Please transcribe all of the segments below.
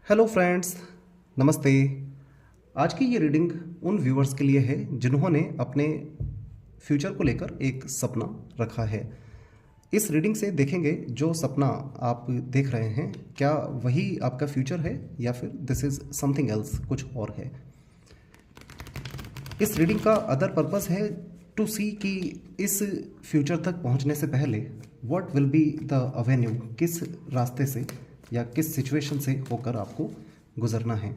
Hello friends, नमस्ते। आज की ये रीडिंग उन व्यूअर्स के लिए है जिन्होंने अपने फ्यूचर को लेकर एक सपना रखा है। इस रीडिंग से देखेंगे जो सपना आप देख रहे हैं क्या वही आपका फ्यूचर है या फिर दिस इज़ समथिंग एल्स, कुछ और है। इस रीडिंग का अदर पर्पस है टू सी कि इस फ्यूचर तक पहुंचने से पहले what will be the avenue, किस रास्ते से या किस सिचुएशन से होकर आपको गुजरना है।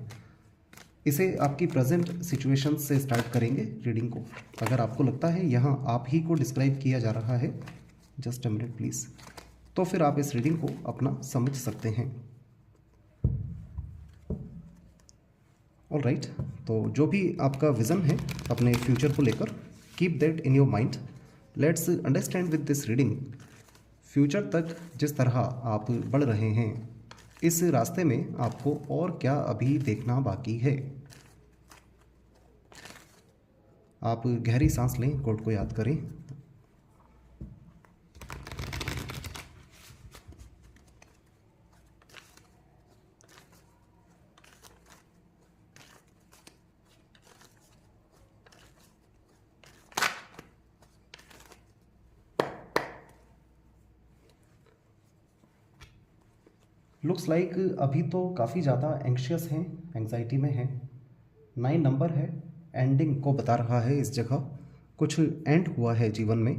इसे आपकी प्रेजेंट सिचुएशन से स्टार्ट करेंगे रीडिंग को। अगर आपको लगता है यहाँ आप ही को डिस्क्राइब किया जा रहा है, जस्ट अ मिनट प्लीज़, तो फिर आप इस रीडिंग को अपना समझ सकते हैं। ऑल राइट, तो जो भी आपका विज़न है अपने फ्यूचर को लेकर, keep that in your mind. Let's understand with this reading future तक जिस तरह आप बढ़ रहे हैं, इस रास्ते में आपको और क्या अभी देखना बाकी है। आप गहरी सांस लें, कोड को याद करें। लुक्स लाइक अभी तो काफ़ी ज़्यादा एंग्शियस हैं, एंग्जाइटी में हैं। 9 नंबर है, एंडिंग को बता रहा है। इस जगह कुछ एंड हुआ है जीवन में।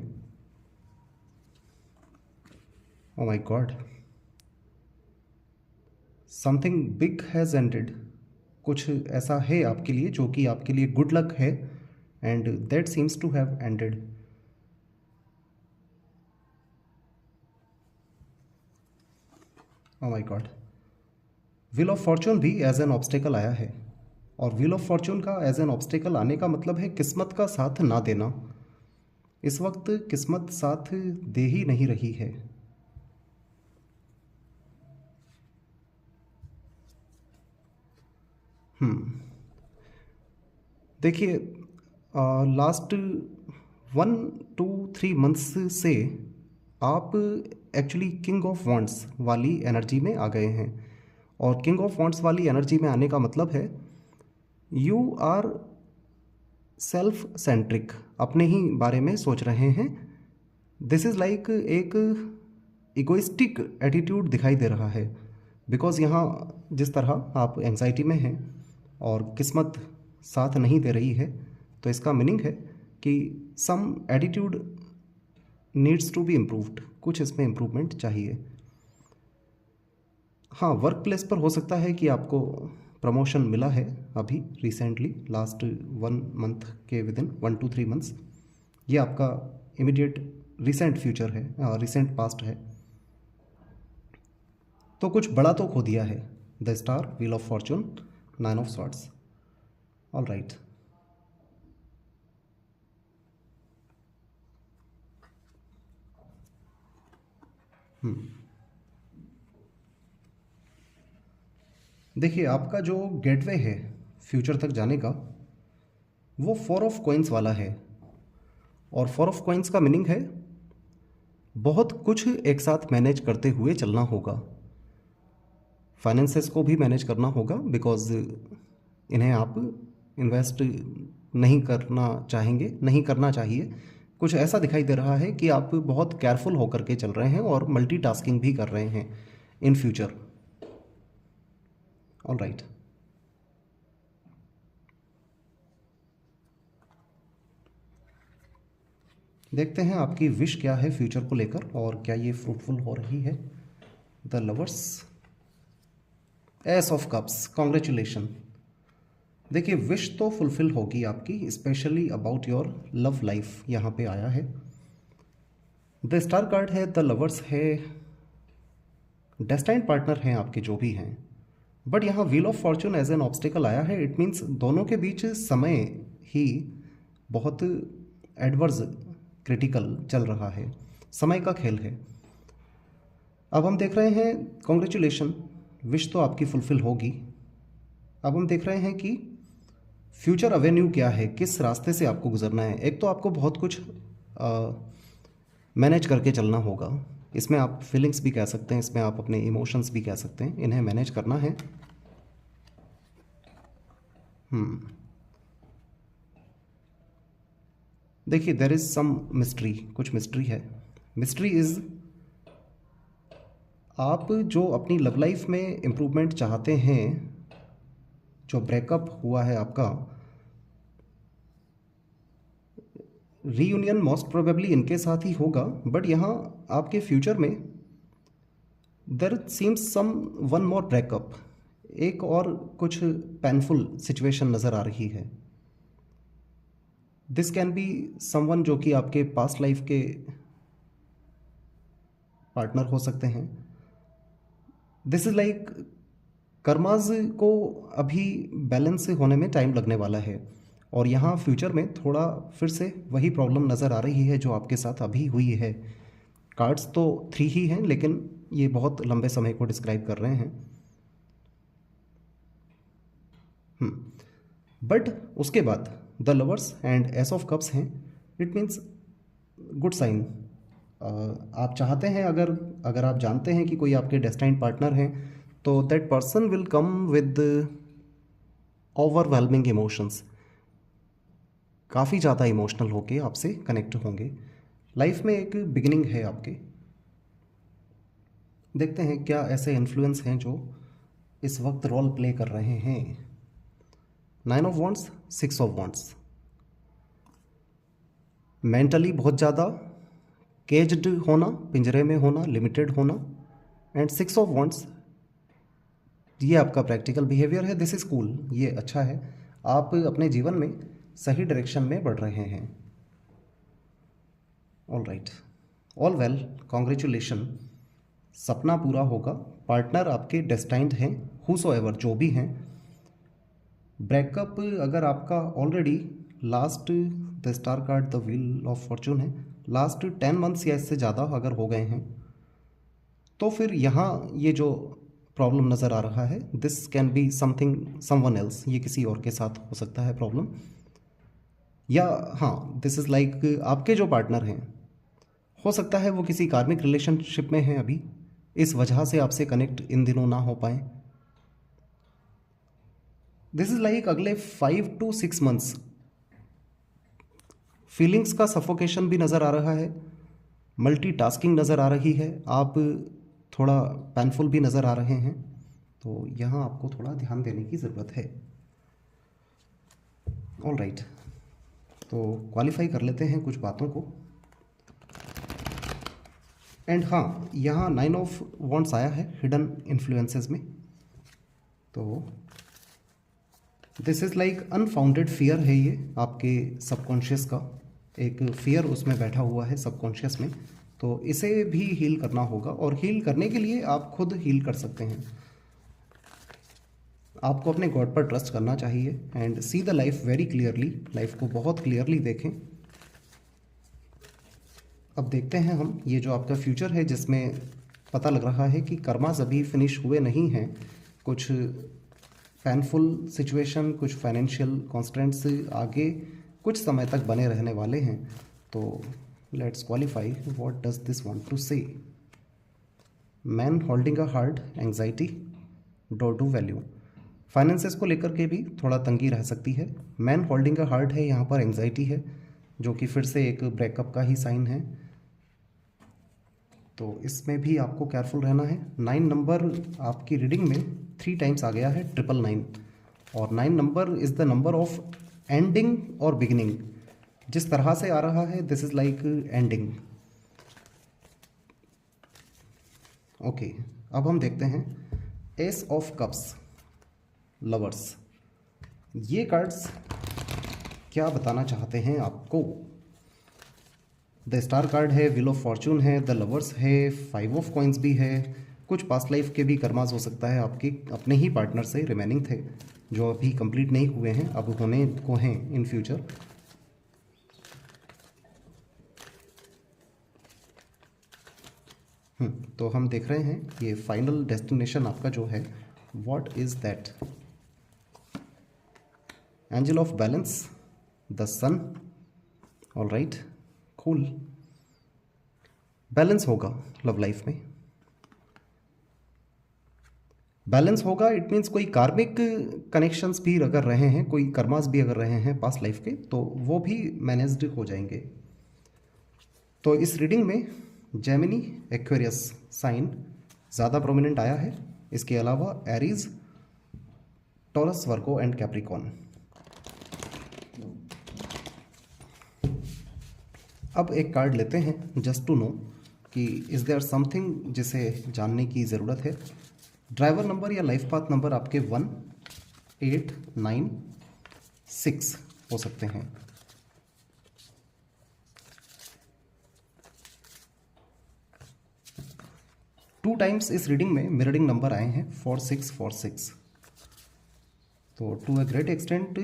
Oh my God, something big has ended. कुछ ऐसा है आपके लिए जो कि आपके लिए गुड लक है and that seems to have ended. Oh my God, wheel of fortune भी एज एन ऑब्स्टेकल आया है। और व्हील ऑफ फॉर्चून का एज एन ऑब्स्टेकल आने का मतलब है किस्मत का साथ ना देना। इस वक्त किस्मत साथ दे ही नहीं रही है। देखिए, लास्ट 1 2 3 मंथ्स से आप एक्चुअली किंग ऑफ वॉन्ट्स वाली एनर्जी में आ गए हैं। और किंग ऑफ वॉन्ट्स वाली एनर्जी में आने का मतलब है यू आर सेल्फ सेंट्रिक, अपने ही बारे में सोच रहे हैं। दिस इज़ लाइक एक इगोइस्टिक एटीट्यूड दिखाई दे रहा है। बिकॉज यहाँ जिस तरह आप एंजाइटी में हैं और किस्मत साथ नहीं दे रही है, तो इसका मीनिंग है कि some attitude needs to be improved, कुछ इसमें इम्प्रूवमेंट चाहिए। हाँ, वर्क प्लेस पर हो सकता है कि आपको प्रमोशन मिला है अभी रिसेंटली, लास्ट 1 मंथ के विद इन 1 2 3 मंथ्स। ये आपका इमीडिएट रिसेंट फ्यूचर है, रिसेंट पास्ट है। तो कुछ बड़ा तो खो दिया है। The star, wheel of Fortune, 9 of swords. All right, देखिए आपका जो गेटवे है फ्यूचर तक जाने का, वो 4 ऑफ कॉइन्स वाला है। और 4 ऑफ कॉइन्स का मीनिंग है बहुत कुछ एक साथ मैनेज करते हुए चलना होगा। फाइनेंसेस को भी मैनेज करना होगा बिकॉज इन्हें आप इन्वेस्ट नहीं करना चाहेंगे, नहीं करना चाहिए। कुछ ऐसा दिखाई दे रहा है कि आप बहुत केयरफुल होकर के चल रहे हैं और मल्टीटास्किंग भी कर रहे हैं इन फ्यूचर। ऑल राइट, देखते हैं आपकी विश क्या है फ्यूचर को लेकर और क्या ये फ्रूटफुल हो रही है। The lovers, ace of cups, congratulation. देखिए विश तो फुलफिल होगी आपकी, specially about your love life यहाँ पे आया है। द स्टार कार्ड है, द लवर्स है, डेस्टाइन्ड पार्टनर हैं आपके जो भी हैं। बट यहाँ wheel of fortune as an obstacle आया है। इट मीन्स दोनों के बीच समय ही बहुत एडवर्स क्रिटिकल चल रहा है, समय का खेल है। अब हम देख रहे हैं, कॉन्ग्रेचुलेशन, विश तो आपकी फुलफिल होगी। अब हम देख रहे हैं कि फ्यूचर एवेन्यू क्या है, किस रास्ते से आपको गुजरना है। एक तो आपको बहुत कुछ मैनेज करके चलना होगा। इसमें आप फीलिंग्स भी कह सकते हैं, इसमें आप अपने इमोशंस भी कह सकते हैं, इन्हें मैनेज करना है। हम्म देखिए, देर इज़ सम मिस्ट्री, कुछ मिस्ट्री है। मिस्ट्री इज़, आप जो अपनी लव लाइफ में इम्प्रूवमेंट चाहते हैं, जो ब्रेकअप हुआ है आपका, रीयूनियन मोस्ट प्रोबेबली इनके साथ ही होगा, बट यहाँ आपके फ्यूचर में there seems some one more breakup, एक और कुछ पेनफुल सिचुएशन नज़र आ रही है। दिस कैन बी समवन जो कि आपके पास्ट लाइफ के पार्टनर हो सकते हैं। दिस इज़ लाइक कर्माज को अभी बैलेंस होने में टाइम लगने वाला है, और यहाँ फ्यूचर में थोड़ा फिर से वही प्रॉब्लम नज़र आ रही है जो आपके साथ अभी हुई है। कार्ड्स तो 3 ही हैं, लेकिन ये बहुत लंबे समय को डिस्क्राइब कर रहे हैं। बट उसके बाद the lovers and S of cups हैं, इट मीन्स गुड साइन। आप चाहते हैं, अगर अगर आप जानते हैं कि कोई आपके डेस्टाइन्ड पार्टनर हैं, तो that person will come with overwhelming emotions, काफ़ी ज़्यादा इमोशनल होके आपसे कनेक्ट होंगे। लाइफ में एक बिगिनिंग है आपके। देखते हैं क्या ऐसे इन्फ्लुएंस हैं जो इस वक्त रोल प्ले कर रहे हैं। 9 of wands, 6 of wands, mentally बहुत ज़्यादा केज्ड होना, पिंजरे में होना, लिमिटेड होना, एंड 6 ऑफ वॉन्ड्स, ये आपका प्रैक्टिकल बिहेवियर है। दिस इज कूल, ये अच्छा है। आप अपने जीवन में सही डायरेक्शन में बढ़ रहे हैं। All right, all well, congratulation, सपना पूरा होगा। पार्टनर आपके डेस्टाइंड हैं, हुसोएवर जो भी हैं। ब्रेकअप अगर आपका already last, the star card, the wheel of Fortune है, लास्ट 10 मंथ्स या इससे ज़्यादा अगर हो गए हैं, तो फिर यहाँ ये जो प्रॉब्लम नज़र आ रहा है, this can be something someone else, ये किसी और के साथ हो सकता है प्रॉब्लम। या हाँ, दिस इज़ लाइक आपके जो पार्टनर हैं, हो सकता है वो किसी कार्मिक रिलेशनशिप में हैं अभी, इस वजह से आपसे कनेक्ट इन दिनों ना हो पाए। दिस इज़ लाइक अगले 5 to 6 मंथ्स फीलिंग्स का सफोकेशन भी नज़र आ रहा है, मल्टीटास्किंग नज़र आ रही है, आप थोड़ा पेनफुल भी नज़र आ रहे हैं, तो यहाँ आपको थोड़ा ध्यान देने की ज़रूरत है। ऑल राइट, तो क्वालिफाई कर लेते हैं कुछ बातों को। एंड हाँ, यहाँ 9 ऑफ वॉन्ड्स आया है हिडन इन्फ्लुएंसेस में, तो this is like unfounded fear है, ये आपके सबकॉन्शियस का एक फियर उसमें बैठा हुआ है सबकॉन्शियस में, तो इसे भी हील करना होगा। और हील करने के लिए आप खुद हील कर सकते हैं। आपको अपने गॉड पर ट्रस्ट करना चाहिए and see the life very clearly, life को बहुत क्लियरली देखें। अब देखते हैं हम ये जो आपका फ्यूचर है, जिसमें पता लग रहा है कि कर्मास अभी फिनिश हुए नहीं हैं, कुछ पेनफुल सिचुएशन, कुछ फाइनेंशियल कॉन्स्टेंट्स आगे कुछ समय तक बने रहने वाले हैं। तो let's qualify, what does this want to say. Man holding a heart, anxiety, door to value, finances को लेकर के भी थोड़ा तंगी रह सकती है। मैन होल्डिंग अ हार्ट है, यहाँ पर एंग्जाइटी है, जो कि फिर से एक ब्रेकअप का ही साइन है, तो इसमें भी आपको केयरफुल रहना है। 9 नंबर आपकी रीडिंग में 3 टाइम्स आ गया है, 999, और 9 number is the number of ending और बिगिनिंग। जिस तरह से आ रहा है, this is like ending. Okay, अब हम देखते हैं एस ऑफ कप्स, लवर्स, ये कार्ड्स क्या बताना चाहते हैं आपको। द स्टार कार्ड है, व्हील ऑफ फॉर्चून है, द लवर्स है, 5 ऑफ कॉइन्स भी है। कुछ पास्ट लाइफ के भी कर्मास हो सकता है आपके अपने ही पार्टनर से रिमेनिंग थे, जो अभी कंप्लीट नहीं हुए हैं, अब होने को हैं इन फ्यूचर। तो हम देख रहे हैं ये फाइनल डेस्टिनेशन आपका जो है, what is that. Angel of balance, the sun, all right, cool, balance होगा लव लाइफ में। बैलेंस होगा इट मीन्स कोई कार्मिक कनेक्शंस भी अगर रहे हैं, कोई कर्मास भी अगर रहे हैं पास्ट लाइफ के, तो वो भी मैनेज्ड हो जाएंगे। तो इस रीडिंग में जेमिनी एक्वेरियस साइन ज़्यादा प्रोमिनेंट आया है। इसके अलावा Aries, Taurus, Virgo and Capricorn. अब एक कार्ड लेते हैं जस्ट टू नो कि इज़ देयर समथिंग जिसे जानने की ज़रूरत है। ड्राइवर नंबर या लाइफ पाथ नंबर आपके 1, 8, 9, 6 हो सकते हैं। टू टाइम्स इस रीडिंग में मिररिंग नंबर आए हैं 4, 6, 4, 6। तो to a great extent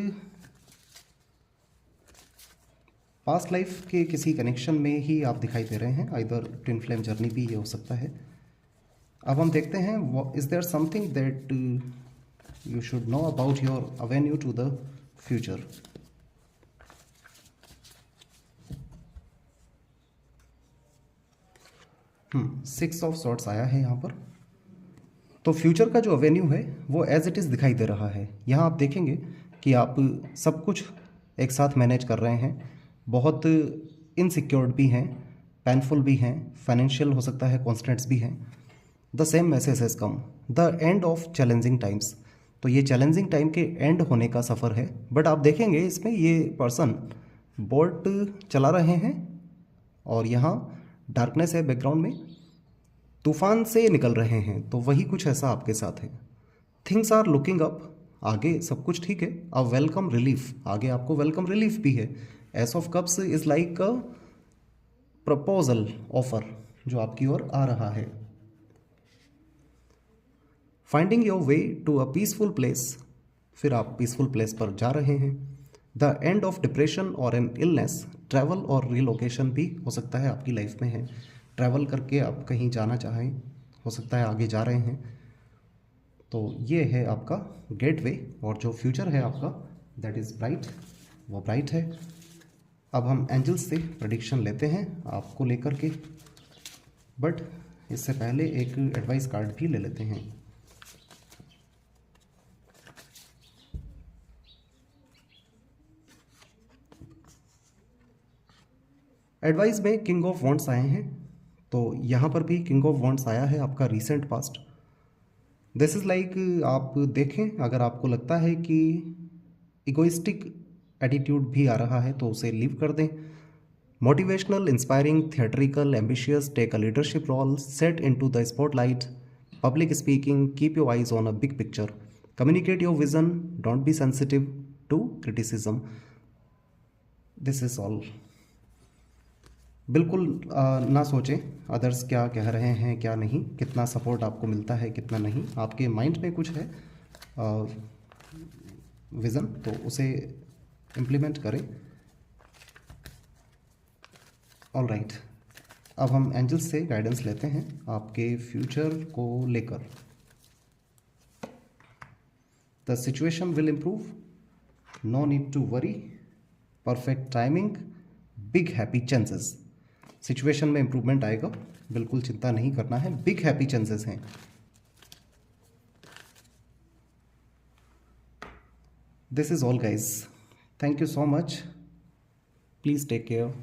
past life के किसी कनेक्शन में ही आप दिखाई दे रहे हैं, आइदर ट्विन फ्लेम जर्नी भी ये हो सकता है। अब हम देखते हैं is there something that you should know about your avenue to the future. Six of swords आया है यहाँ पर। तो फ्यूचर का जो अवेन्यू है वो एज इट इज़ दिखाई दे रहा है। यहाँ आप देखेंगे कि आप सब कुछ एक साथ मैनेज कर रहे हैं, बहुत इनसिक्योर्ड भी हैं, पेनफुल भी हैं, फाइनेंशियल हो सकता है कॉन्स्टेंट्स भी हैं। The same message has come, the end of challenging times. तो ये चैलेंजिंग टाइम के एंड होने का सफ़र है। बट आप देखेंगे इसमें ये पर्सन बोट चला रहे हैं और यहाँ डार्कनेस है बैकग्राउंड में, तूफान से निकल रहे हैं। तो वही कुछ ऐसा आपके साथ है। थिंग्स आर लुकिंग अप, आगे सब कुछ ठीक है। अ वेलकम रिलीफ, आगे आपको वेलकम रिलीफ भी है। Ace of cups is like a proposal offer जो आपकी ओर आ रहा है। Finding your way to a peaceful place, फिर आप पीसफुल प्लेस पर जा रहे हैं। द एंड ऑफ डिप्रेशन और एन इलनेस, ट्रैवल और रिलोकेशन भी हो सकता है आपकी लाइफ में है। ट्रैवल करके आप कहीं जाना चाहें, हो सकता है आगे जा रहे हैं। तो ये है आपका गेटवे, और जो फ्यूचर है आपका दैट इज़ ब्राइट, वो ब्राइट है। अब हम एंजल्स से प्रेडिक्शन लेते हैं आपको लेकर के, बट इससे पहले एक एडवाइस कार्ड भी ले लेते हैं। एडवाइस में किंग ऑफ वॉन्ड्स आए हैं। तो यहाँ पर भी किंग ऑफ वॉन्ड्स आया है आपका recent past. This is like आप देखें, अगर आपको लगता है कि इगोइस्टिक एटीट्यूड भी आ रहा है तो उसे लीव कर दें। Motivational, inspiring, theatrical, ambitious, take a leadership role, set into the spotlight, public speaking, keep your eyes on a big picture, communicate your vision, don't be sensitive to criticism. This is all. बिल्कुल ना सोचें others क्या कह रहे हैं क्या नहीं, कितना सपोर्ट आपको मिलता है कितना नहीं। आपके माइंड में कुछ है विज़न, तो उसे इम्प्लीमेंट करें। ऑल राइट, अब हम एंजल्स से गाइडेंस लेते हैं आपके फ्यूचर को लेकर। The situation will improve, no need to worry, perfect timing, big happy chances. Situation में इम्प्रूवमेंट आएगा, बिल्कुल चिंता नहीं करना है, बिग हैप्पी चांसेस हैं। This is all guys, thank you so much, please take care.